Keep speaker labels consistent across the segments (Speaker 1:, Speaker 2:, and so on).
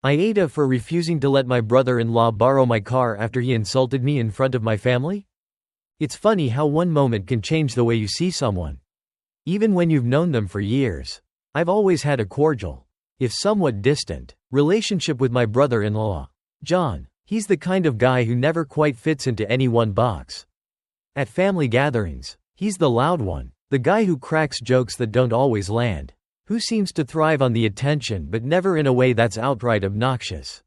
Speaker 1: AITA for refusing to let my brother-in-law borrow my car after he insulted me in front of my family? It's funny how one moment can change the way you see someone. Even when you've known them for years. I've always had a cordial, if somewhat distant, relationship with my brother-in-law, John. He's the kind of guy who never quite fits into any one box. At family gatherings, he's the loud one, the guy who cracks jokes that don't always land, who seems to thrive on the attention but never in a way that's outright obnoxious.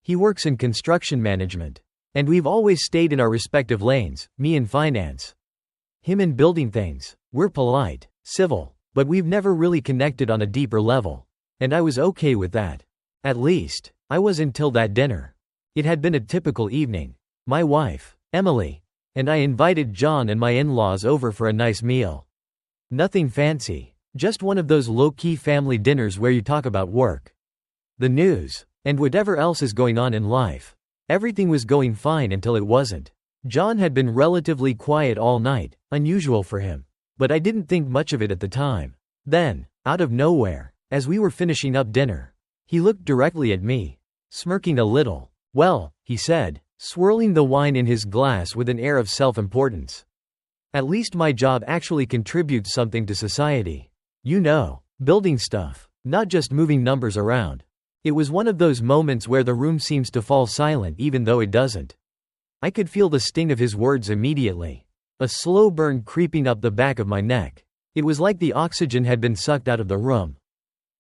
Speaker 1: He works in construction management, and we've always stayed in our respective lanes, me in finance, him in building things. We're polite, civil, but we've never really connected on a deeper level, and I was okay with that. At least, I was until that dinner. It had been a typical evening. My wife, Emily, and I invited John and my in-laws over for a nice meal. Nothing fancy, just one of those low-key family dinners where you talk about work, the news, and whatever else is going on in life. Everything was going fine until it wasn't. John had been relatively quiet all night, unusual for him, but I didn't think much of it at the time. Then, out of nowhere, as we were finishing up dinner, he looked directly at me, smirking a little. "Well," he said, swirling the wine in his glass with an air of self-importance. "At least my job actually contributes something to society. You know, building stuff, not just moving numbers around." It was one of those moments where the room seems to fall silent even though it doesn't. I could feel the sting of his words immediately. A slow burn creeping up the back of my neck. It was like the oxygen had been sucked out of the room.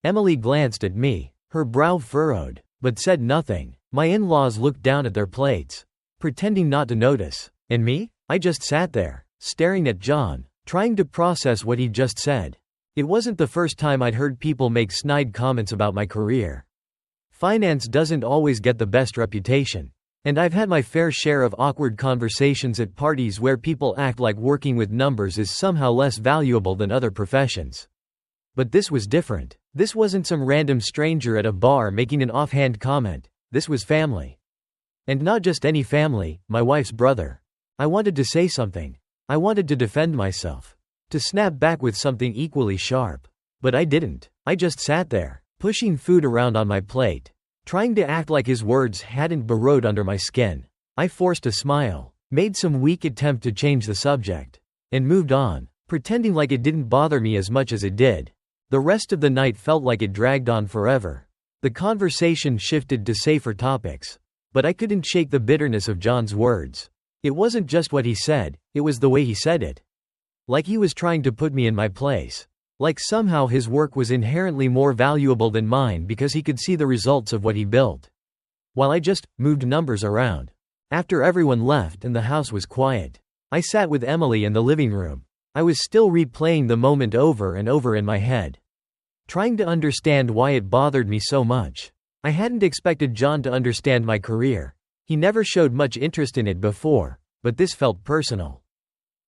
Speaker 1: Emily glanced at me, her brow furrowed, but said nothing. My in-laws looked down at their plates, pretending not to notice. And me? I just sat there, staring at John, trying to process what he'd just said. It wasn't the first time I'd heard people make snide comments about my career. Finance doesn't always get the best reputation, and I've had my fair share of awkward conversations at parties where people act like working with numbers is somehow less valuable than other professions. But this was different. This wasn't some random stranger at a bar making an offhand comment. This was family. And not just any family, my wife's brother. I wanted to say something. I wanted to defend myself. To snap back with something equally sharp. But I didn't. I just sat there, pushing food around on my plate, trying to act like his words hadn't burrowed under my skin. I forced a smile, made some weak attempt to change the subject, and moved on, pretending like it didn't bother me as much as it did. The rest of the night felt like it dragged on forever. The conversation shifted to safer topics, but I couldn't shake the bitterness of John's words. It wasn't just what he said, it was the way he said it. Like he was trying to put me in my place. Like somehow his work was inherently more valuable than mine because he could see the results of what he built, while I just moved numbers around. After everyone left and the house was quiet, I sat with Emily in the living room. I was still replaying the moment over and over in my head, trying to understand why it bothered me so much. I hadn't expected John to understand my career. He never showed much interest in it before, but this felt personal.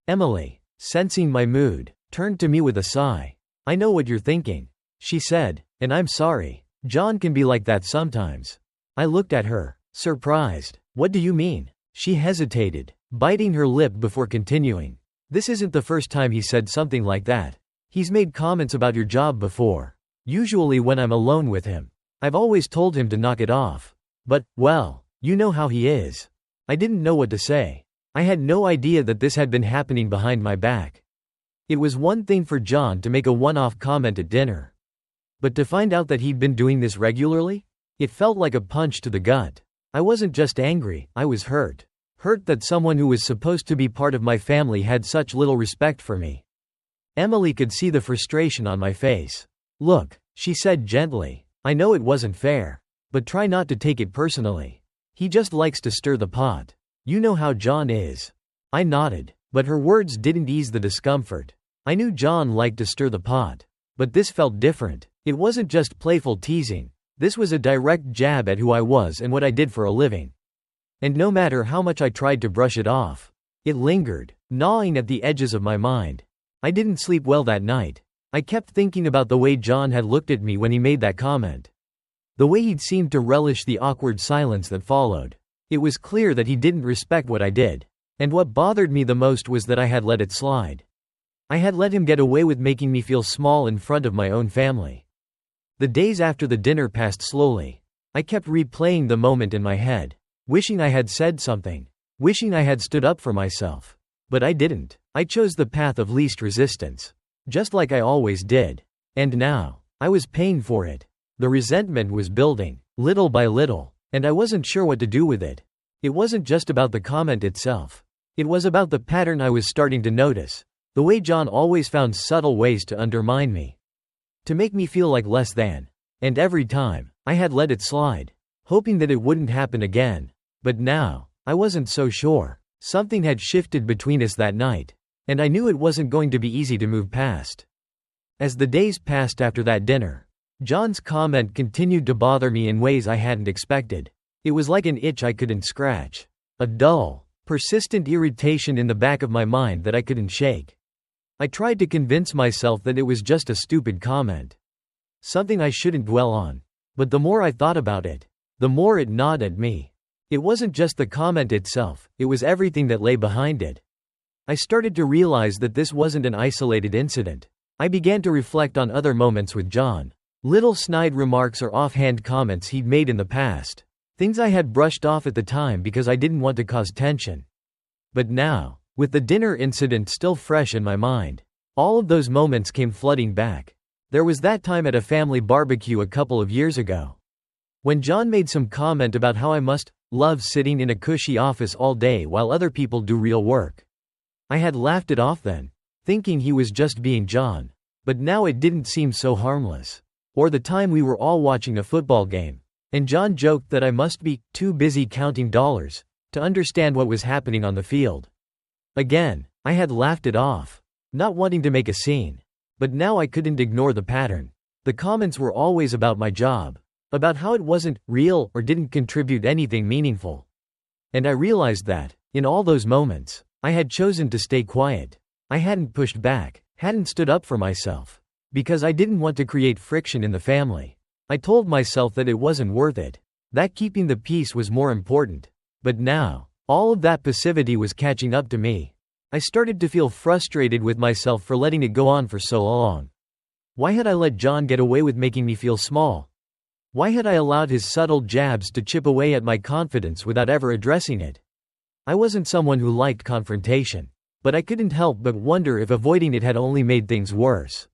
Speaker 1: Emily, sensing my mood, turned to me with a sigh. "I know what you're thinking," she said, "and I'm sorry. John can be like that sometimes." I looked at her, surprised. "What do you mean?" She hesitated, biting her lip before continuing. "This isn't the first time he said something like that. He's made comments about your job before. Usually when I'm alone with him. I've always told him to knock it off. But, well, you know how he is." I didn't know what to say. I had no idea that this had been happening behind my back. It was one thing for John to make a one-off comment at dinner, but to find out that he'd been doing this regularly? It felt like a punch to the gut. I wasn't just angry, I was hurt. Hurt that someone who was supposed to be part of my family had such little respect for me. Emily could see the frustration on my face. "Look," she said gently, "I know it wasn't fair, but try not to take it personally. He just likes to stir the pot. You know how John is." I nodded, but her words didn't ease the discomfort. I knew John liked to stir the pot, but this felt different. It wasn't just playful teasing. This was a direct jab at who I was and what I did for a living. And no matter how much I tried to brush it off, it lingered, gnawing at the edges of my mind. I didn't sleep well that night. I kept thinking about the way John had looked at me when he made that comment. The way he'd seemed to relish the awkward silence that followed. It was clear that he didn't respect what I did. And what bothered me the most was that I had let it slide. I had let him get away with making me feel small in front of my own family. The days after the dinner passed slowly. I kept replaying the moment in my head, wishing I had said something, wishing I had stood up for myself. But I didn't. I chose the path of least resistance. Just like I always did. And now, I was paying for it. The resentment was building, little by little, and I wasn't sure what to do with it. It wasn't just about the comment itself. It was about the pattern I was starting to notice. The way John always found subtle ways to undermine me. To make me feel like less than. And every time, I had let it slide, hoping that it wouldn't happen again. But now, I wasn't so sure. Something had shifted between us that night. And I knew it wasn't going to be easy to move past. As the days passed after that dinner, John's comment continued to bother me in ways I hadn't expected. It was like an itch I couldn't scratch. A dull, persistent irritation in the back of my mind that I couldn't shake. I tried to convince myself that it was just a stupid comment. Something I shouldn't dwell on. But the more I thought about it, the more it gnawed at me. It wasn't just the comment itself, it was everything that lay behind it. I started to realize that this wasn't an isolated incident. I began to reflect on other moments with John. Little snide remarks or offhand comments he'd made in the past. Things I had brushed off at the time because I didn't want to cause tension. But now, with the dinner incident still fresh in my mind, all of those moments came flooding back. There was that time at a family barbecue a couple of years ago, when John made some comment about how I must love sitting in a cushy office all day while other people do real work. I had laughed it off then, thinking he was just being John. But now it didn't seem so harmless. Or the time we were all watching a football game, and John joked that I must be too busy counting dollars to understand what was happening on the field. Again, I had laughed it off, not wanting to make a scene. But now I couldn't ignore the pattern. The comments were always about my job, about how it wasn't real or didn't contribute anything meaningful. And I realized that, in all those moments, I had chosen to stay quiet. I hadn't pushed back, hadn't stood up for myself. Because I didn't want to create friction in the family. I told myself that it wasn't worth it. That keeping the peace was more important. But now, all of that passivity was catching up to me. I started to feel frustrated with myself for letting it go on for so long. Why had I let John get away with making me feel small? Why had I allowed his subtle jabs to chip away at my confidence without ever addressing it? I wasn't someone who liked confrontation. But I couldn't help but wonder if avoiding it had only made things worse.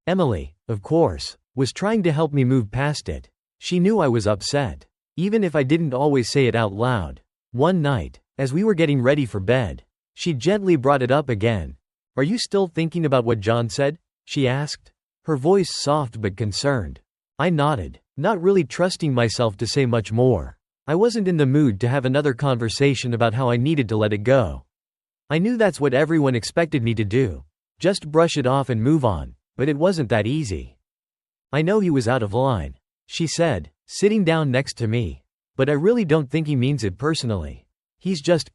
Speaker 1: Emily, of course, was trying to help me move past it. She knew I was upset, even if I didn't always say it out loud. One night, as we were getting ready for bed, she gently brought it up again. "Are you still thinking about what John said?" she asked, her voice soft but concerned. I nodded, not really trusting myself to say much more. I wasn't in the mood to have another conversation about how I needed to let it go. I knew that's what everyone expected me to do. Just brush it off and move on, but it wasn't that easy. "I know he was out of line," she said, sitting down next to me. "But I really don't think he means it personally. He's just,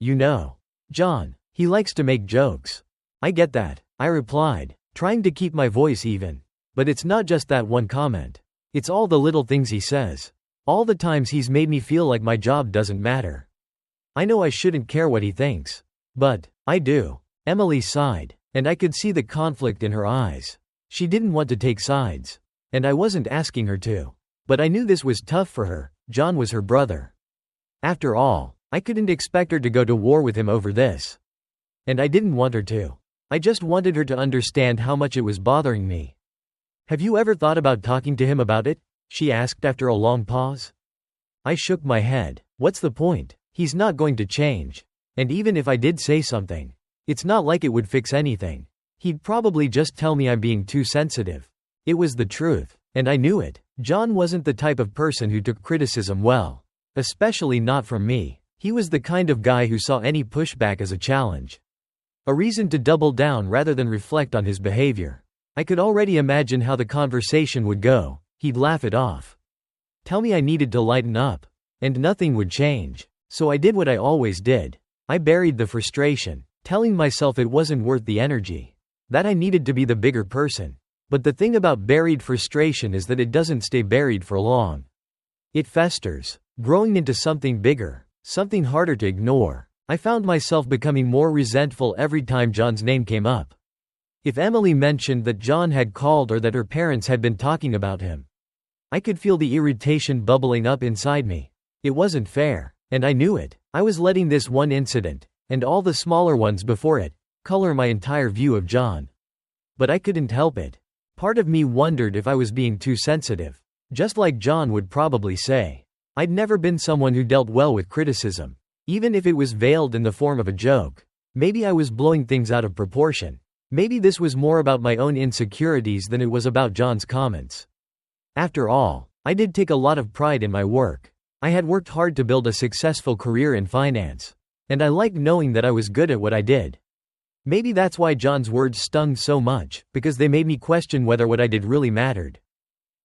Speaker 1: John. He likes to make jokes." "I get that," I replied, trying to keep my voice even. "But it's not just that one comment. It's all the little things he says. All the times he's made me feel like my job doesn't matter. I know I shouldn't care what he thinks. But I do." Emily sighed, and I could see the conflict in her eyes. She didn't want to take sides. And I wasn't asking her to. But I knew this was tough for her. John was her brother. After all, I couldn't expect her to go to war with him over this. And I didn't want her to. I just wanted her to understand how much it was bothering me. "Have you ever thought about talking to him about it?" she asked after a long pause. I shook my head. "What's the point? He's not going to change. And even if I did say something, it's not like it would fix anything. He'd probably just tell me I'm being too sensitive." It was the truth, and I knew it. John wasn't the type of person who took criticism well. Especially not from me. He was the kind of guy who saw any pushback as a challenge. A reason to double down rather than reflect on his behavior. I could already imagine how the conversation would go. He'd laugh it off. Tell me I needed to lighten up. And nothing would change. So I did what I always did. I buried the frustration, telling myself it wasn't worth the energy. That I needed to be the bigger person. But the thing about buried frustration is that it doesn't stay buried for long. It festers, growing into something bigger, something harder to ignore. I found myself becoming more resentful every time John's name came up. If Emily mentioned that John had called or that her parents had been talking about him, I could feel the irritation bubbling up inside me. It wasn't fair, and I knew it. I was letting this one incident, and all the smaller ones before it, color my entire view of John. But I couldn't help it. Part of me wondered if I was being too sensitive. Just like John would probably say. I'd never been someone who dealt well with criticism, even if it was veiled in the form of a joke. Maybe I was blowing things out of proportion. Maybe this was more about my own insecurities than it was about John's comments. After all, I did take a lot of pride in my work. I had worked hard to build a successful career in finance, and I liked knowing that I was good at what I did. Maybe that's why John's words stung so much, because they made me question whether what I did really mattered.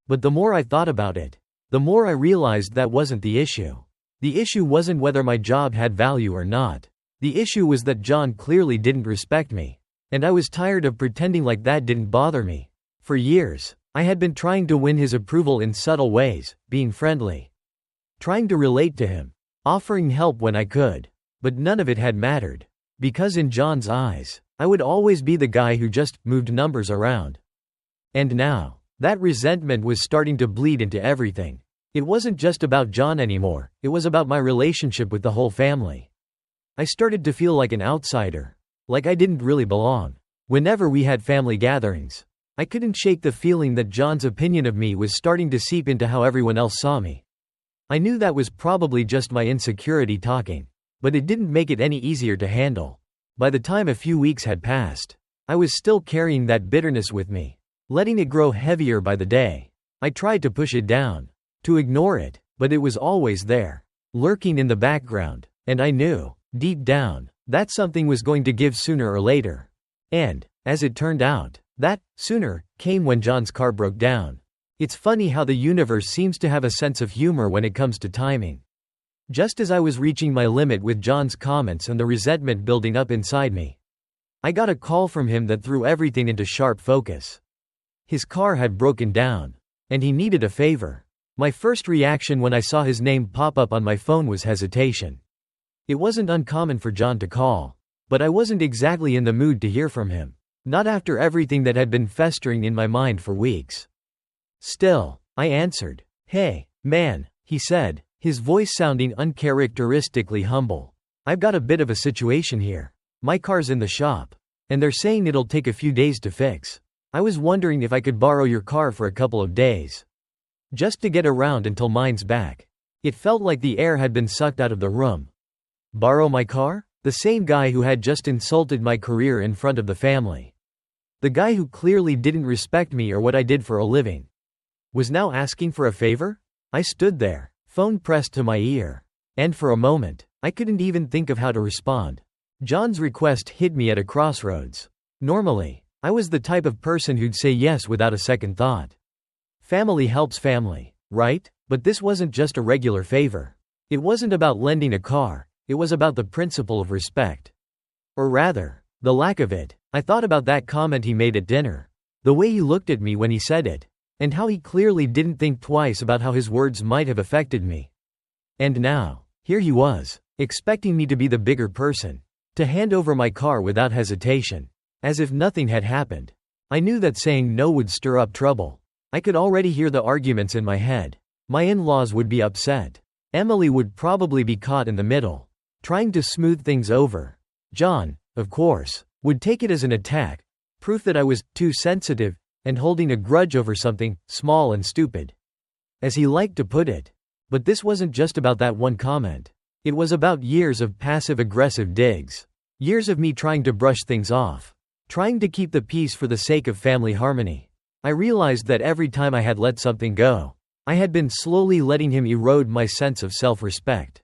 Speaker 1: But the more I thought about it, the more I realized that wasn't the issue. The issue wasn't whether my job had value or not. The issue was that John clearly didn't respect me. And I was tired of pretending like that didn't bother me. For years, I had been trying to win his approval in subtle ways, being friendly, trying to relate to him, offering help when I could. But none of it had mattered. Because in John's eyes, I would always be the guy who just moved numbers around. And now, that resentment was starting to bleed into everything. It wasn't just about John anymore, it was about my relationship with the whole family. I started to feel like an outsider. Like I didn't really belong. Whenever we had family gatherings, I couldn't shake the feeling that John's opinion of me was starting to seep into how everyone else saw me. I knew that was probably just my insecurity talking, but it didn't make it any easier to handle. By the time a few weeks had passed, I was still carrying that bitterness with me, letting it grow heavier by the day. I tried to push it down, to ignore it, but it was always there, lurking in the background, and I knew, deep down, that something was going to give sooner or later. And, as it turned out, that sooner came when John's car broke down. It's funny how the universe seems to have a sense of humor when it comes to timing. Just as I was reaching my limit with John's comments and the resentment building up inside me, I got a call from him that threw everything into sharp focus. His car had broken down, and he needed a favor. My first reaction when I saw his name pop up on my phone was hesitation. It wasn't uncommon for John to call, but I wasn't exactly in the mood to hear from him. Not after everything that had been festering in my mind for weeks. Still, I answered. "Hey, man," he said, his voice sounding uncharacteristically humble. "I've got a bit of a situation here. My car's in the shop, and they're saying it'll take a few days to fix. I was wondering if I could borrow your car for a couple of days. Just to get around until mine's back." It felt like the air had been sucked out of the room. Borrow my car? The same guy who had just insulted my career in front of the family. The guy who clearly didn't respect me or what I did for a living. Was now asking for a favor? I stood there, phone pressed to my ear. And for a moment, I couldn't even think of how to respond. John's request hit me at a crossroads. Normally, I was the type of person who'd say yes without a second thought. Family helps family, right? But this wasn't just a regular favor. It wasn't about lending a car. It was about the principle of respect. Or rather, the lack of it. I thought about that comment he made at dinner. The way he looked at me when he said it. And how he clearly didn't think twice about how his words might have affected me. And now, here he was, expecting me to be the bigger person. To hand over my car without hesitation. As if nothing had happened. I knew that saying no would stir up trouble. I could already hear the arguments in my head. My in-laws would be upset. Emily would probably be caught in the middle, trying to smooth things over. John, of course, would take it as an attack, proof that I was too sensitive, and holding a grudge over something small and stupid, as he liked to put it. But this wasn't just about that one comment. It was about years of passive-aggressive digs. Years of me trying to brush things off. Trying to keep the peace for the sake of family harmony. I realized that every time I had let something go, I had been slowly letting him erode my sense of self-respect.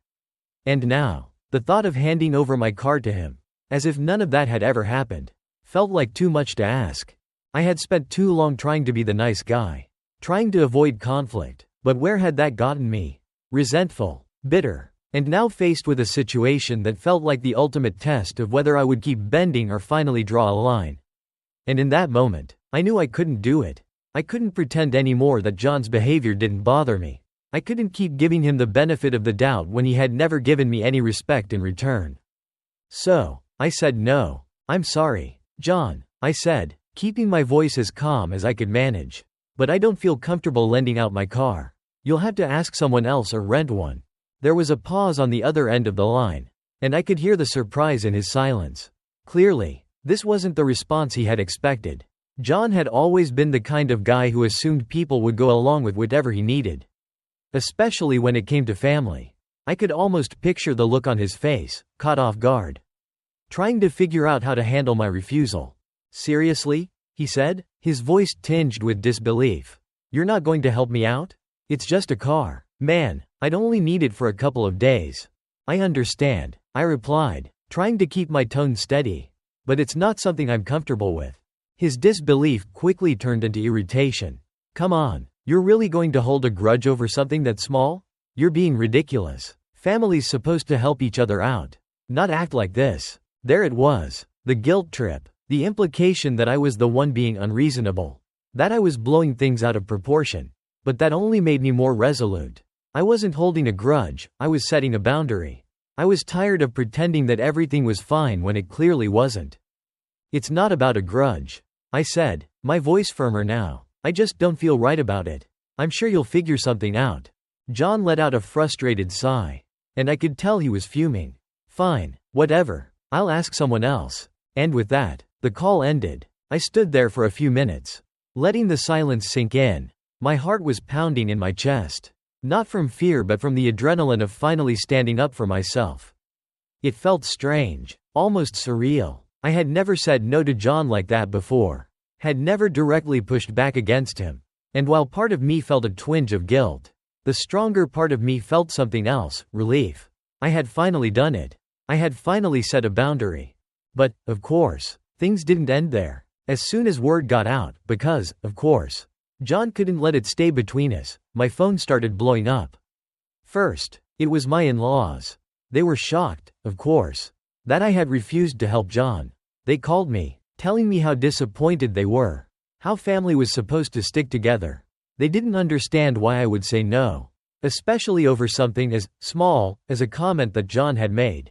Speaker 1: And now, the thought of handing over my car to him, as if none of that had ever happened, felt like too much to ask. I had spent too long trying to be the nice guy, trying to avoid conflict, but where had that gotten me? Resentful, bitter, and now faced with a situation that felt like the ultimate test of whether I would keep bending or finally draw a line. And in that moment, I knew I couldn't do it. I couldn't pretend anymore that John's behavior didn't bother me. I couldn't keep giving him the benefit of the doubt when he had never given me any respect in return. So, I said no. "I'm sorry, John," I said, keeping my voice as calm as I could manage. But I don't feel comfortable lending out my car. You'll have to ask someone else or rent one." There was a pause on the other end of the line, and I could hear the surprise in his silence. Clearly, this wasn't the response he had expected. John had always been the kind of guy who assumed people would go along with whatever he needed. Especially when it came to family. I could almost picture the look on his face, caught off guard. Trying to figure out how to handle my refusal. "Seriously?" he said, his voice tinged with disbelief. "You're not going to help me out? It's just a car. Man, I'd only need it for a couple of days." "I understand," I replied, trying to keep my tone steady. "But it's not something I'm comfortable with." His disbelief quickly turned into irritation. "Come on, you're really going to hold a grudge over something that small? You're being ridiculous. Family's supposed to help each other out, not act like this." There it was, the guilt trip, the implication that I was the one being unreasonable, that I was blowing things out of proportion. But that only made me more resolute. I wasn't holding a grudge, I was setting a boundary. I was tired of pretending that everything was fine when it clearly wasn't. "It's not about a grudge," I said, my voice firmer now. "I just don't feel right about it. I'm sure you'll figure something out." John let out a frustrated sigh, and I could tell he was fuming. "Fine, whatever. I'll ask someone else." And with that, the call ended. I stood there for a few minutes, letting the silence sink in. My heart was pounding in my chest. Not from fear but from the adrenaline of finally standing up for myself. It felt strange, almost surreal. I had never said no to John like that before. Had never directly pushed back against him. And while part of me felt a twinge of guilt, the stronger part of me felt something else, relief. I had finally done it. I had finally set a boundary. But, of course, things didn't end there. As soon as word got out, because, of course, John couldn't let it stay between us, my phone started blowing up. First, it was my in-laws. They were shocked, of course, that I had refused to help John. They called me, telling me how disappointed they were, how family was supposed to stick together. They didn't understand why I would say no, especially over something as small as a comment that John had made.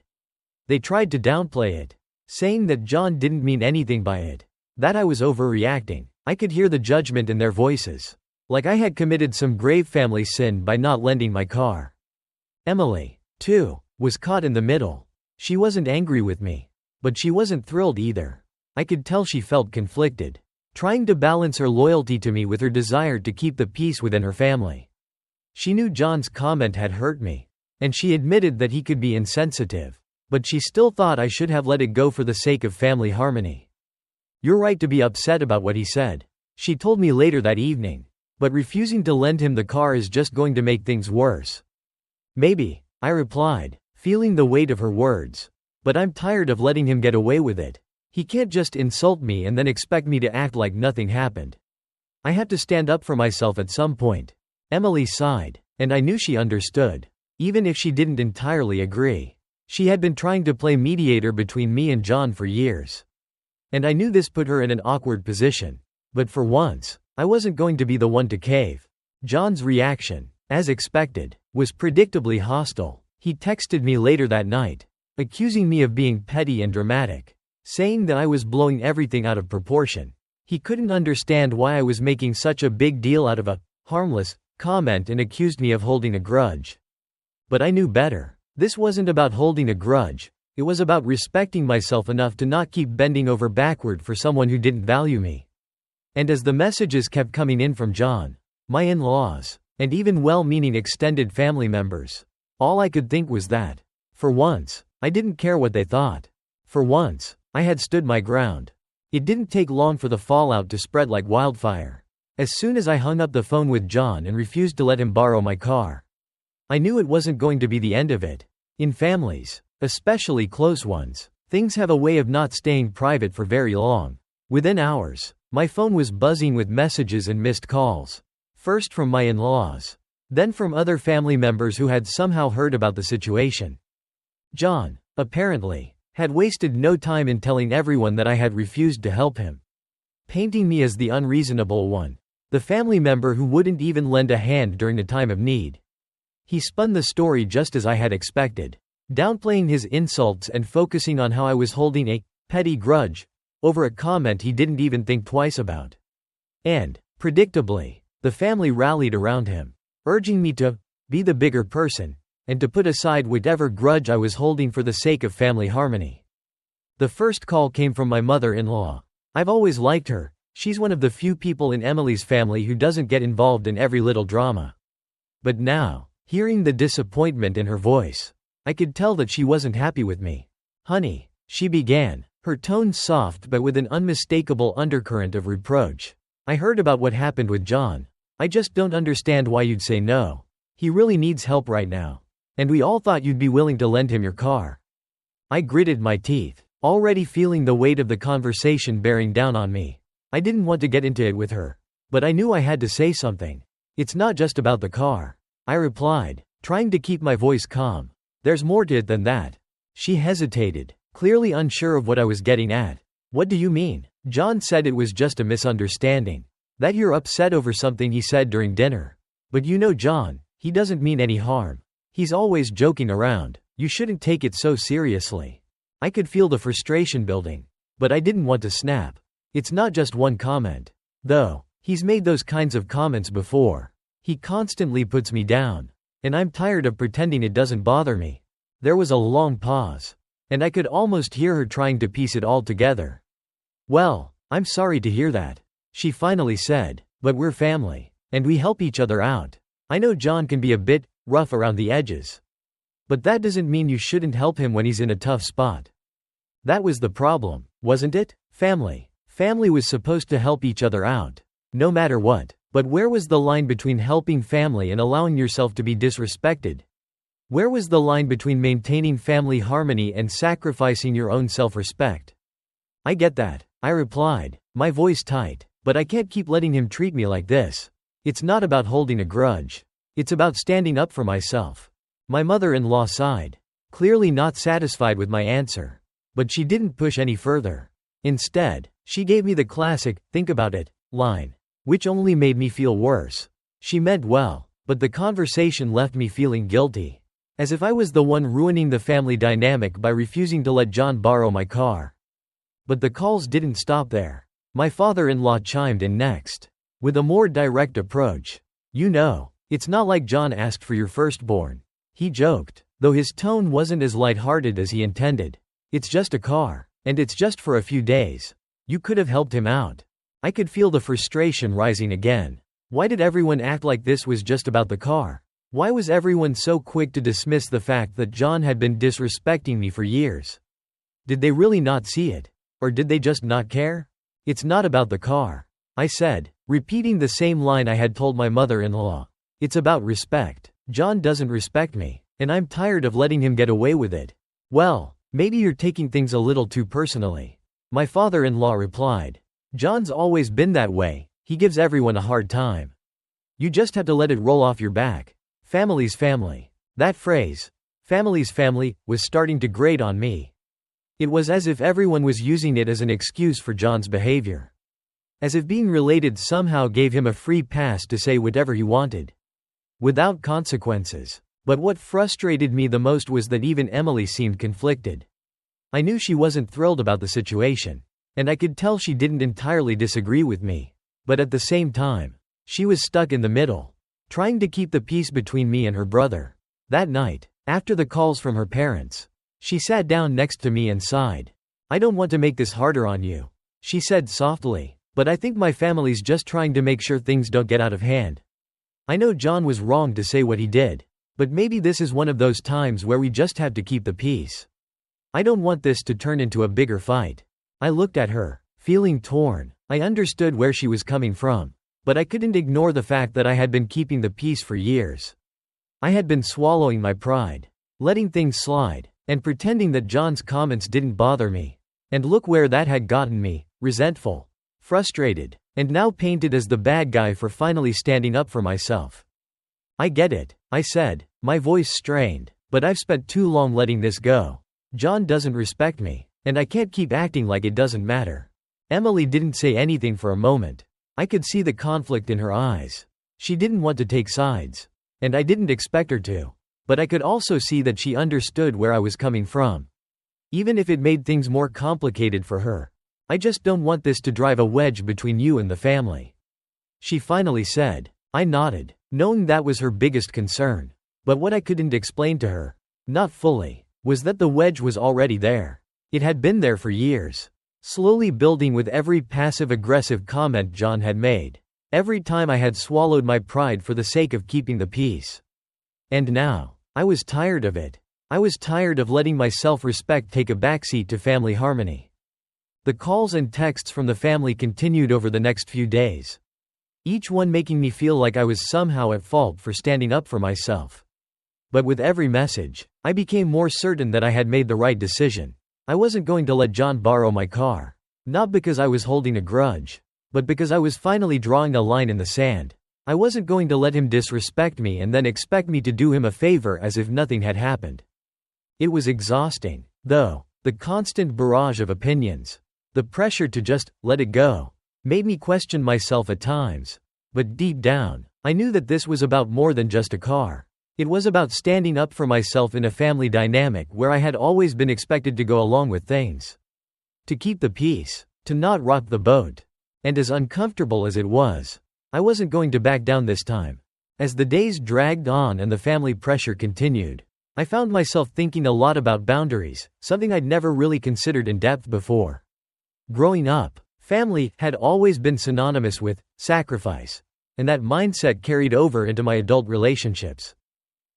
Speaker 1: They tried to downplay it, saying that John didn't mean anything by it, that I was overreacting. I could hear the judgment in their voices, like I had committed some grave family sin by not lending my car. Emily, too, was caught in the middle. She wasn't angry with me, but she wasn't thrilled either. I could tell she felt conflicted, trying to balance her loyalty to me with her desire to keep the peace within her family. She knew John's comment had hurt me, and she admitted that he could be insensitive, but she still thought I should have let it go for the sake of family harmony. "You're right to be upset about what he said," she told me later that evening, "but refusing to lend him the car is just going to make things worse." "Maybe," I replied, feeling the weight of her words, "but I'm tired of letting him get away with it. He can't just insult me and then expect me to act like nothing happened. I have to stand up for myself at some point." Emily sighed, and I knew she understood, even if she didn't entirely agree. She had been trying to play mediator between me and John for years. And I knew this put her in an awkward position. But for once, I wasn't going to be the one to cave. John's reaction, as expected, was predictably hostile. He texted me later that night, accusing me of being petty and dramatic, saying that I was blowing everything out of proportion. He couldn't understand why I was making such a big deal out of a harmless comment and accused me of holding a grudge. But I knew better. This wasn't about holding a grudge. It was about respecting myself enough to not keep bending over backward for someone who didn't value me. And as the messages kept coming in from John, my in-laws, and even well-meaning extended family members, all I could think was that, for once, I didn't care what they thought. For once, I had stood my ground. It didn't take long for the fallout to spread like wildfire. As soon as I hung up the phone with John and refused to let him borrow my car, I knew it wasn't going to be the end of it. In families, especially close ones, things have a way of not staying private for very long. Within hours, my phone was buzzing with messages and missed calls. First from my in-laws, then from other family members who had somehow heard about the situation. John, apparently, had wasted no time in telling everyone that I had refused to help him, painting me as the unreasonable one, the family member who wouldn't even lend a hand during a time of need. He spun the story just as I had expected, downplaying his insults and focusing on how I was holding a petty grudge over a comment he didn't even think twice about. And, predictably, The family rallied around him, urging me to be the bigger person, and to put aside whatever grudge I was holding for the sake of family harmony. The first call came from my mother-in-law. I've always liked her. She's one of the few people in Emily's family who doesn't get involved in every little drama. But now, hearing the disappointment in her voice, I could tell that she wasn't happy with me. "Honey," she began, her tone soft but with an unmistakable undercurrent of reproach. "I heard about what happened with John. I just don't understand why you'd say no. He really needs help right now. And we all thought you'd be willing to lend him your car." I gritted my teeth, already feeling the weight of the conversation bearing down on me. I didn't want to get into it with her, but I knew I had to say something. "It's not just about the car," I replied, trying to keep my voice calm. "There's more to it than that." She hesitated, clearly unsure of what I was getting at. "What do you mean?" "John said it was just a misunderstanding. That you're upset over something he said during dinner. But you know John, he doesn't mean any harm. He's always joking around. You shouldn't take it so seriously." I could feel the frustration building, but I didn't want to snap. It's not just one comment, though. He's made those kinds of comments before. He constantly puts me down, and I'm tired of pretending it doesn't bother me. There was a long pause, and I could almost hear her trying to piece it all together. "Well, I'm sorry to hear that," she finally said, "but we're family, and we help each other out. I know John can be a bit rough around the edges. But that doesn't mean you shouldn't help him when he's in a tough spot." That was the problem, wasn't it? Family. Family was supposed to help each other out, no matter what. But where was the line between helping family and allowing yourself to be disrespected? Where was the line between maintaining family harmony and sacrificing your own self-respect? "I get that," I replied, my voice tight, "but I can't keep letting him treat me like this. It's not about holding a grudge. It's about standing up for myself." My mother-in-law sighed, clearly not satisfied with my answer. But she didn't push any further. Instead, she gave me the classic, "think about it," line, which only made me feel worse. She meant well, but the conversation left me feeling guilty. As if I was the one ruining the family dynamic by refusing to let John borrow my car. But the calls didn't stop there. My father-in-law chimed in next, with a more direct approach. "You know, it's not like John asked for your firstborn," he joked, though his tone wasn't as lighthearted as he intended. "It's just a car, and it's just for a few days. You could have helped him out." I could feel the frustration rising again. Why did everyone act like this was just about the car? Why was everyone so quick to dismiss the fact that John had been disrespecting me for years? Did they really not see it? Or did they just not care? "It's not about the car," I said, repeating the same line I had told my mother-in-law. "It's about respect. John doesn't respect me, and I'm tired of letting him get away with it." "Well, maybe you're taking things a little too personally," my father-in-law replied. "John's always been that way. He gives everyone a hard time. You just have to let it roll off your back. Family's family." That phrase, "family's family," was starting to grate on me. It was as if everyone was using it as an excuse for John's behavior. As if being related somehow gave him a free pass to say whatever he wanted, without consequences. But what frustrated me the most was that even Emily seemed conflicted. I knew she wasn't thrilled about the situation, and I could tell she didn't entirely disagree with me. But at the same time, she was stuck in the middle, trying to keep the peace between me and her brother. That night, after the calls from her parents, she sat down next to me and sighed. "I don't want to make this harder on you," she said softly, "but I think my family's just trying to make sure things don't get out of hand. I know John was wrong to say what he did, but maybe this is one of those times where we just have to keep the peace. I don't want this to turn into a bigger fight." I looked at her, feeling torn. I understood where she was coming from, but I couldn't ignore the fact that I had been keeping the peace for years. I had been swallowing my pride, letting things slide, and pretending that John's comments didn't bother me. And look where that had gotten me, resentful, frustrated, and now painted as the bad guy for finally standing up for myself. "I get it," I said, my voice strained, "but I've spent too long letting this go. John doesn't respect me, and I can't keep acting like it doesn't matter." Emily didn't say anything for a moment. I could see the conflict in her eyes. She didn't want to take sides, and I didn't expect her to. But I could also see that she understood where I was coming from, even if it made things more complicated for her. "I just don't want this to drive a wedge between you and the family," she finally said. I nodded, knowing that was her biggest concern. But what I couldn't explain to her, not fully, was that the wedge was already there. It had been there for years, slowly building with every passive-aggressive comment John had made, every time I had swallowed my pride for the sake of keeping the peace. And now, I was tired of it. I was tired of letting my self-respect take a backseat to family harmony. The calls and texts from the family continued over the next few days, each one making me feel like I was somehow at fault for standing up for myself. But with every message, I became more certain that I had made the right decision. I wasn't going to let John borrow my car. Not because I was holding a grudge, but because I was finally drawing a line in the sand. I wasn't going to let him disrespect me and then expect me to do him a favor as if nothing had happened. It was exhausting, though. The constant barrage of opinions, the pressure to just let it go, made me question myself at times. But deep down, I knew that this was about more than just a car. It was about standing up for myself in a family dynamic where I had always been expected to go along with things, to keep the peace, to not rock the boat. And as uncomfortable as it was, I wasn't going to back down this time. As the days dragged on and the family pressure continued, I found myself thinking a lot about boundaries, something I'd never really considered in depth before. Growing up, family had always been synonymous with sacrifice, and that mindset carried over into my adult relationships.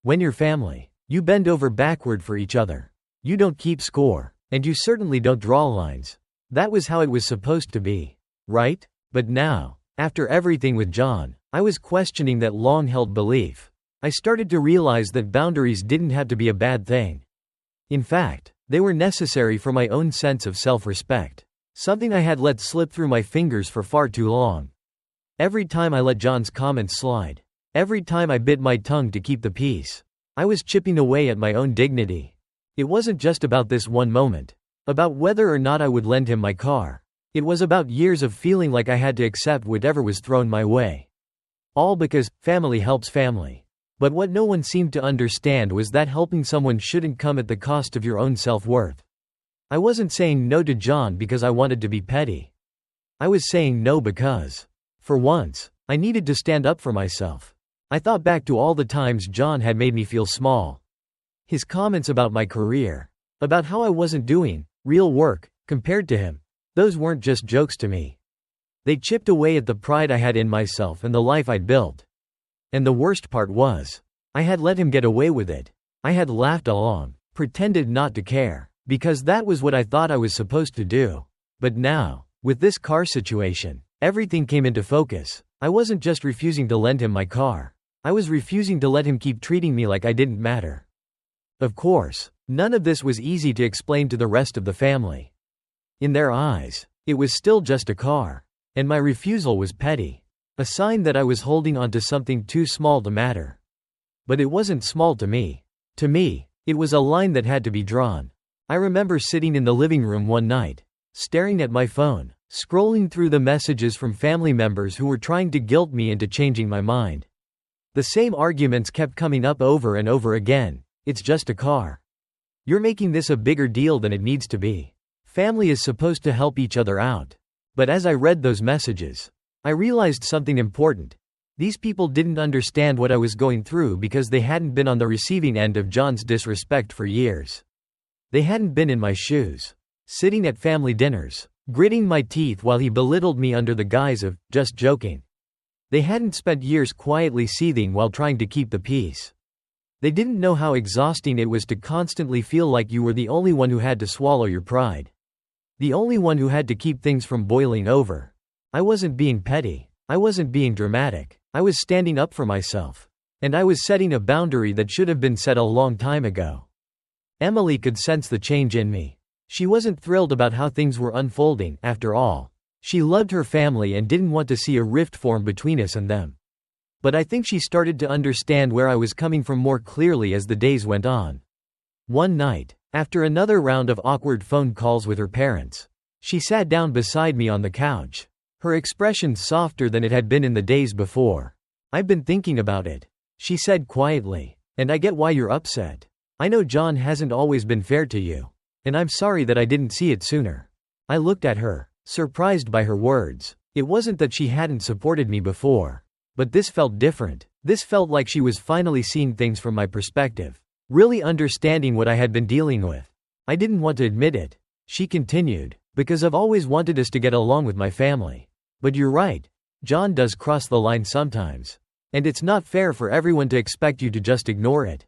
Speaker 1: When you're family, you bend over backward for each other. You don't keep score, and you certainly don't draw lines. That was how it was supposed to be, right? But now, after everything with John, I was questioning that long-held belief. I started to realize that boundaries didn't have to be a bad thing. In fact, they were necessary for my own sense of self-respect, something I had let slip through my fingers for far too long. Every time I let John's comments slide, every time I bit my tongue to keep the peace, I was chipping away at my own dignity. It wasn't just about this one moment, about whether or not I would lend him my car. It was about years of feeling like I had to accept whatever was thrown my way. All because family helps family. But what no one seemed to understand was that helping someone shouldn't come at the cost of your own self-worth. I wasn't saying no to John because I wanted to be petty. I was saying no because, for once, I needed to stand up for myself. I thought back to all the times John had made me feel small. His comments about my career, about how I wasn't doing real work compared to him, those weren't just jokes to me. They chipped away at the pride I had in myself and the life I'd built. And the worst part was, I had let him get away with it. I had laughed along, pretended not to care, because that was what I thought I was supposed to do. But now, with this car situation, everything came into focus. I wasn't just refusing to lend him my car. I was refusing to let him keep treating me like I didn't matter. Of course, none of this was easy to explain to the rest of the family. In their eyes, it was still just a car, and my refusal was petty, a sign that I was holding on to something too small to matter. But it wasn't small to me. To me, it was a line that had to be drawn. I remember sitting in the living room one night, staring at my phone, scrolling through the messages from family members who were trying to guilt me into changing my mind. The same arguments kept coming up over and over again. It's just a car. You're making this a bigger deal than it needs to be. Family is supposed to help each other out. But as I read those messages, I realized something important. These people didn't understand what I was going through because they hadn't been on the receiving end of John's disrespect for years. They hadn't been in my shoes, sitting at family dinners, gritting my teeth while he belittled me under the guise of just joking. They hadn't spent years quietly seething while trying to keep the peace. They didn't know how exhausting it was to constantly feel like you were the only one who had to swallow your pride. The only one who had to keep things from boiling over. I wasn't being petty. I wasn't being dramatic. I was standing up for myself. And I was setting a boundary that should have been set a long time ago. Emily could sense the change in me. She wasn't thrilled about how things were unfolding, after all. She loved her family and didn't want to see a rift form between us and them. But I think she started to understand where I was coming from more clearly as the days went on. One night, after another round of awkward phone calls with her parents, she sat down beside me on the couch, her expression softer than it had been in the days before. "I've been thinking about it," she said quietly, "and I get why you're upset. I know John hasn't always been fair to you, and I'm sorry that I didn't see it sooner." I looked at her, surprised by her words. It wasn't that she hadn't supported me before. But this felt different. This felt like she was finally seeing things from my perspective. Really understanding what I had been dealing with. I didn't want to admit it. She continued, because I've always wanted us to get along with my family. But you're right. John does cross the line sometimes. And it's not fair for everyone to expect you to just ignore it.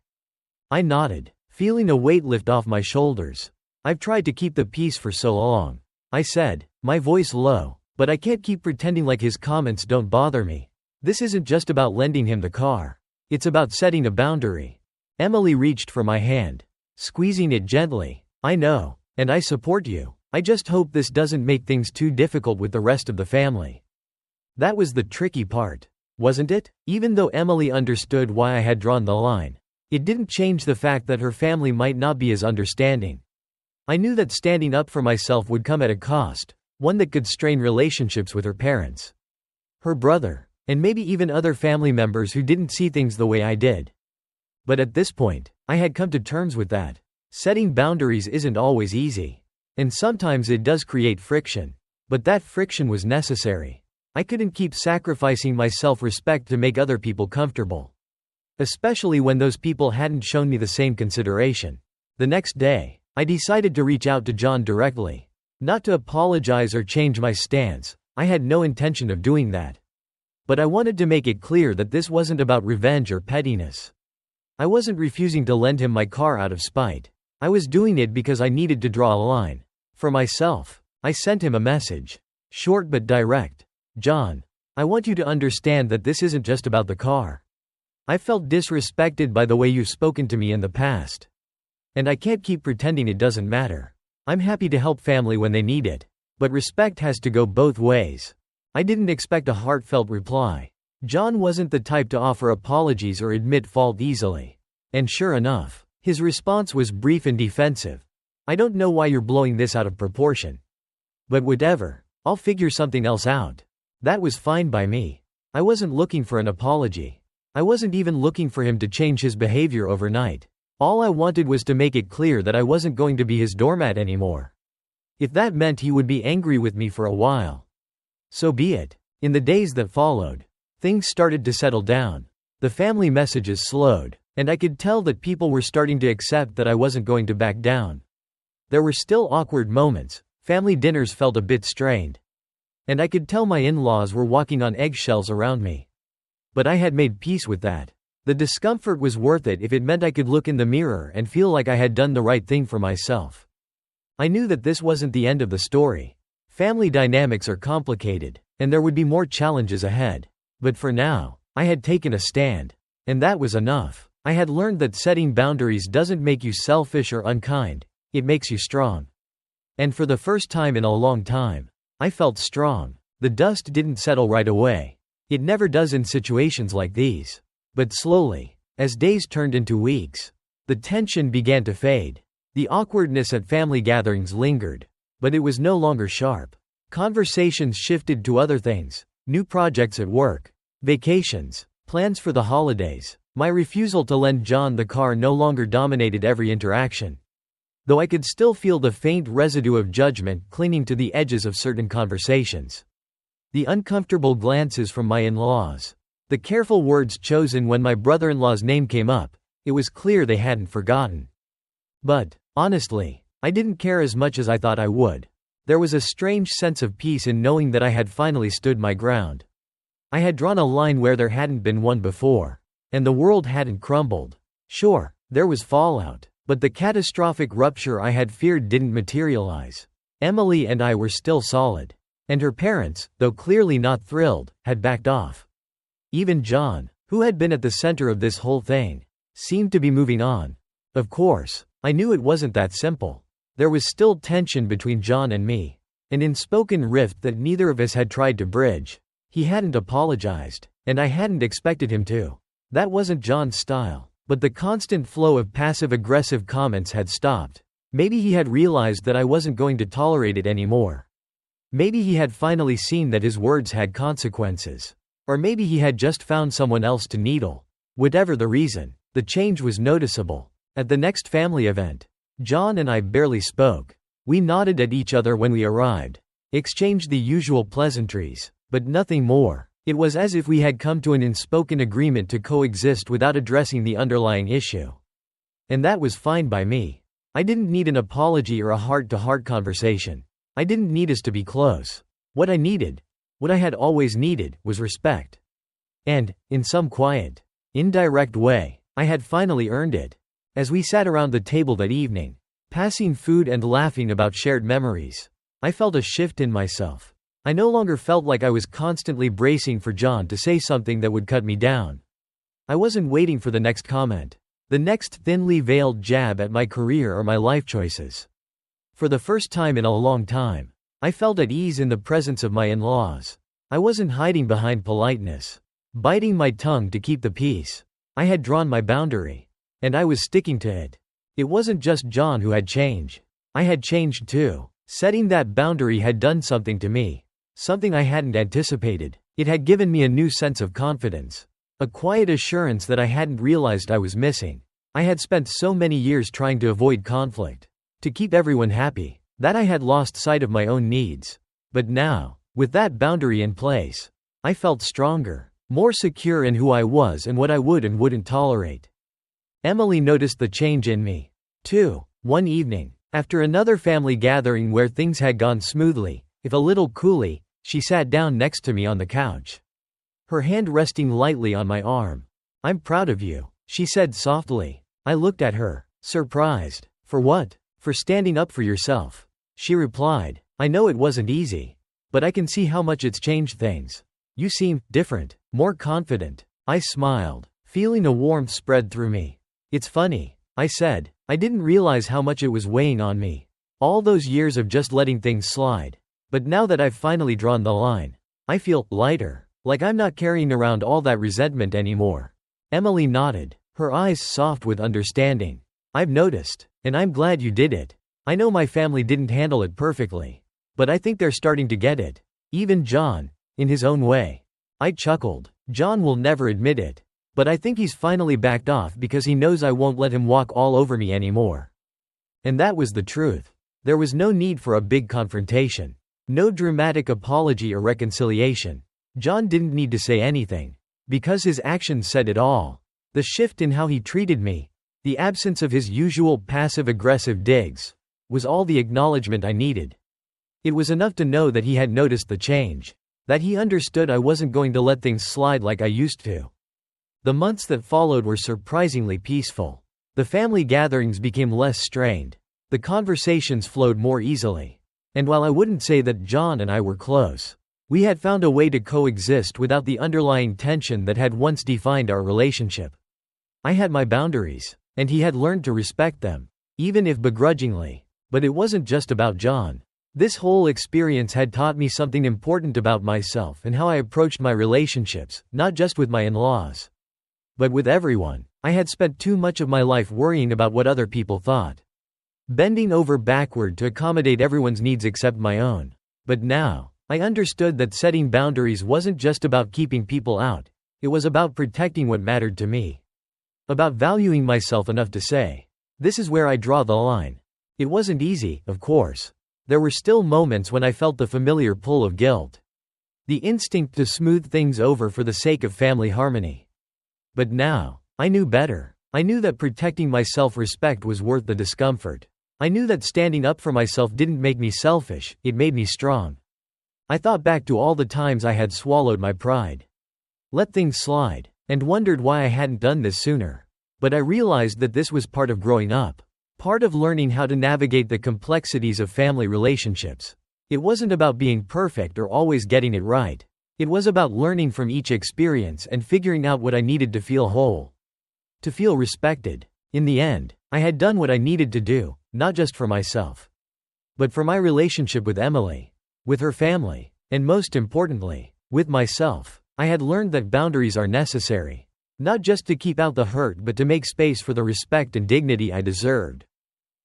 Speaker 1: I nodded, feeling a weight lift off my shoulders. I've tried to keep the peace for so long. I said, my voice low, but I can't keep pretending like his comments don't bother me. This isn't just about lending him the car. It's about setting a boundary. Emily reached for my hand, squeezing it gently. I know, and I support you. I just hope this doesn't make things too difficult with the rest of the family. That was the tricky part, wasn't it? Even though Emily understood why I had drawn the line, it didn't change the fact that her family might not be as understanding. I knew that standing up for myself would come at a cost, one that could strain relationships with her parents, her brother, and maybe even other family members who didn't see things the way I did. But at this point, I had come to terms with that. Setting boundaries isn't always easy. And sometimes it does create friction. But that friction was necessary. I couldn't keep sacrificing my self-respect to make other people comfortable. Especially when those people hadn't shown me the same consideration. The next day, I decided to reach out to John directly. Not to apologize or change my stance. I had no intention of doing that. But I wanted to make it clear that this wasn't about revenge or pettiness. I wasn't refusing to lend him my car out of spite. I was doing it because I needed to draw a line. For myself, I sent him a message. Short but direct. John, I want you to understand that this isn't just about the car. I felt disrespected by the way you've spoken to me in the past. And I can't keep pretending it doesn't matter. I'm happy to help family when they need it. But respect has to go both ways. I didn't expect a heartfelt reply. John wasn't the type to offer apologies or admit fault easily. And sure enough, his response was brief and defensive. I don't know why you're blowing this out of proportion. But whatever, I'll figure something else out. That was fine by me. I wasn't looking for an apology. I wasn't even looking for him to change his behavior overnight. All I wanted was to make it clear that I wasn't going to be his doormat anymore. If that meant he would be angry with me for a while, so be it. In the days that followed, things started to settle down. The family messages slowed, and I could tell that people were starting to accept that I wasn't going to back down. There were still awkward moments. Family dinners felt a bit strained. And I could tell my in-laws were walking on eggshells around me. But I had made peace with that. The discomfort was worth it if it meant I could look in the mirror and feel like I had done the right thing for myself. I knew that this wasn't the end of the story. Family dynamics are complicated, and there would be more challenges ahead. But for now, I had taken a stand. And that was enough. I had learned that setting boundaries doesn't make you selfish or unkind, it makes you strong. And for the first time in a long time, I felt strong. The dust didn't settle right away. It never does in situations like these. But slowly, as days turned into weeks, the tension began to fade. The awkwardness at family gatherings lingered. But it was no longer sharp. Conversations shifted to other things, new projects at work, vacations, plans for the holidays. My refusal to lend John the car no longer dominated every interaction. Though I could still feel the faint residue of judgment clinging to the edges of certain conversations. The uncomfortable glances from my in-laws. The careful words chosen when my brother-in-law's name came up. It was clear they hadn't forgotten. But, honestly, I didn't care as much as I thought I would. There was a strange sense of peace in knowing that I had finally stood my ground. I had drawn a line where there hadn't been one before. And the world hadn't crumbled. Sure, there was fallout, but the catastrophic rupture I had feared didn't materialize. Emily and I were still solid. And her parents, though clearly not thrilled, had backed off. Even John, who had been at the center of this whole thing, seemed to be moving on. Of course, I knew it wasn't that simple. There was still tension between John and me. An unspoken rift that neither of us had tried to bridge. He hadn't apologized, and I hadn't expected him to. That wasn't John's style. But the constant flow of passive-aggressive comments had stopped. Maybe he had realized that I wasn't going to tolerate it anymore. Maybe he had finally seen that his words had consequences. Or maybe he had just found someone else to needle. Whatever the reason, the change was noticeable. At the next family event, John and I barely spoke. We nodded at each other when we arrived, exchanged the usual pleasantries, But nothing more. It was as if we had come to an unspoken agreement to coexist without addressing the underlying issue. And that was fine by me. I didn't need an apology or a heart-to-heart conversation. I didn't need us to be close. What I had always needed, was respect. And, in some quiet, indirect way, I had finally earned it. As we sat around the table that evening, passing food and laughing about shared memories, I felt a shift in myself. I no longer felt like I was constantly bracing for John to say something that would cut me down. I wasn't waiting for the next comment, the next thinly veiled jab at my career or my life choices. For the first time in a long time, I felt at ease in the presence of my in-laws. I wasn't hiding behind politeness, biting my tongue to keep the peace. I had drawn my boundary, and I was sticking to it. It wasn't just John who had changed. I had changed too. Setting that boundary had done something to me. Something I hadn't anticipated. It had given me a new sense of confidence. A quiet assurance that I hadn't realized I was missing. I had spent so many years trying to avoid conflict, to keep everyone happy, that I had lost sight of my own needs. But now, with that boundary in place, I felt stronger, more secure in who I was and what I would and wouldn't tolerate. Emily noticed the change in me, too. One evening, after another family gathering where things had gone smoothly, if a little coolly, she sat down next to me on the couch, her hand resting lightly on my arm. "I'm proud of you," she said softly. I looked at her, surprised. "For what?" "For standing up for yourself," she replied. "I know it wasn't easy, but I can see how much it's changed things. You seem different, more confident." I smiled, feeling a warmth spread through me. "It's funny," I said. "I didn't realize how much it was weighing on me. All those years of just letting things slide. But now that I've finally drawn the line, I feel lighter, like I'm not carrying around all that resentment anymore." Emily nodded, her eyes soft with understanding. "I've noticed, and I'm glad you did it. I know my family didn't handle it perfectly, but I think they're starting to get it. Even John, in his own way." I chuckled. "John will never admit it, but I think he's finally backed off because he knows I won't let him walk all over me anymore." And that was the truth. There was no need for a big confrontation. No dramatic apology or reconciliation. John didn't need to say anything, because his actions said it all. The shift in how he treated me, the absence of his usual passive-aggressive digs, was all the acknowledgement I needed. It was enough to know that he had noticed the change, that he understood I wasn't going to let things slide like I used to. The months that followed were surprisingly peaceful. The family gatherings became less strained. The conversations flowed more easily. And while I wouldn't say that John and I were close, we had found a way to coexist without the underlying tension that had once defined our relationship. I had my boundaries, and he had learned to respect them, even if begrudgingly. But it wasn't just about John. This whole experience had taught me something important about myself and how I approached my relationships, not just with my in-laws, but with everyone. I had spent too much of my life worrying about what other people thought, bending over backward to accommodate everyone's needs except my own. But now, I understood that setting boundaries wasn't just about keeping people out, it was about protecting what mattered to me. About valuing myself enough to say, "This is where I draw the line." It wasn't easy, of course. There were still moments when I felt the familiar pull of guilt, the instinct to smooth things over for the sake of family harmony. But now, I knew better. I knew that protecting my self-respect was worth the discomfort. I knew that standing up for myself didn't make me selfish, it made me strong. I thought back to all the times I had swallowed my pride, let things slide, and wondered why I hadn't done this sooner. But I realized that this was part of growing up, part of learning how to navigate the complexities of family relationships. It wasn't about being perfect or always getting it right. It was about learning from each experience and figuring out what I needed to feel whole, to feel respected. In the end, I had done what I needed to do, not just for myself, but for my relationship with Emily, with her family, and most importantly, with myself. I had learned that boundaries are necessary, not just to keep out the hurt but to make space for the respect and dignity I deserved.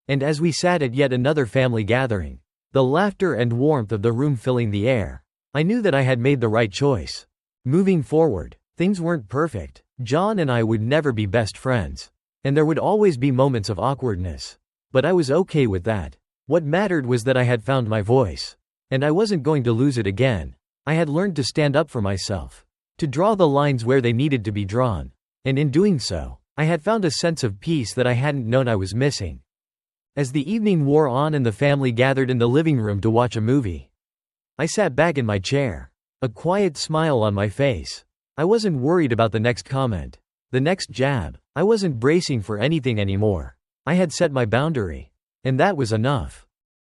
Speaker 1: And as we sat at yet another family gathering, the laughter and warmth of the room filling the air, I knew that I had made the right choice. Moving forward, things weren't perfect. John and I would never be best friends, and there would always be moments of awkwardness. But I was okay with that. What mattered was that I had found my voice, and I wasn't going to lose it again. I had learned to stand up for myself, to draw the lines where they needed to be drawn. And in doing so, I had found a sense of peace that I hadn't known I was missing. As the evening wore on and the family gathered in the living room to watch a movie, I sat back in my chair, a quiet smile on my face. I wasn't worried about the next comment, the next jab. I wasn't bracing for anything anymore. I had set my boundary. And that was enough.